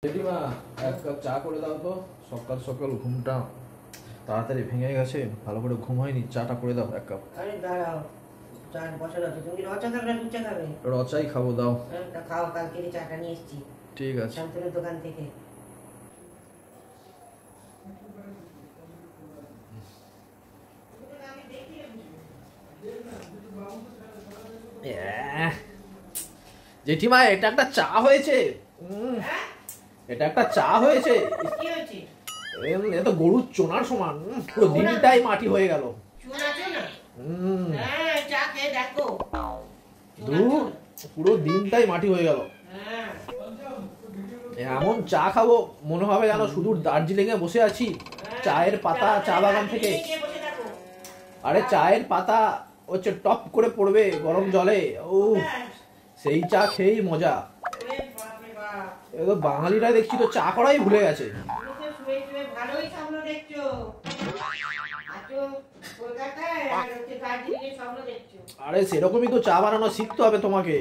জেঠিমা এক কাপ চা করে দাও তো। সকাল সকাল ঘুমটা তাড়াতাড়ি ভেঙে গেছে, ভালো করে ঘুম হয়নি, চাটা করে দাও এক কাপ। আরে দাঁড়াও, চা বসানো আছে। তুমি কি রচা খাবে না দুধ চা খাবে? রচাই খাবো, দাও। তা খাও, কালকে চাটা নিয়ে এসেছি ঠিক আছে। শান্তনুর দোকান থেকে। জেঠিমা এটা একটা চা হয়েছে। এটা একটা চা হয়েছে। কি হয়েছে? এ তো গরুর চোনার সমান, পুরো দিনটাই মাটি হয়ে গেল। হ্যাঁ, চা খেয়ে দেখো। পুরো দিনটাই মাটি হয়ে গেল। এমন চা খাবো মনে হবে যেন শুধু দার্জিলিং এ বসে আছি, চায়ের পাতা চা বাগান থেকে। আরে চায়ের পাতা হচ্ছে টপ করে পড়বে গরম জলে, ও সেই চা খেয়েই মজা। বাঙালিরা দেখছি তো চা করাই ভুলে গেছে। আরে সেরকমই তো চা বানানো শিখতে হবে তোমাকে।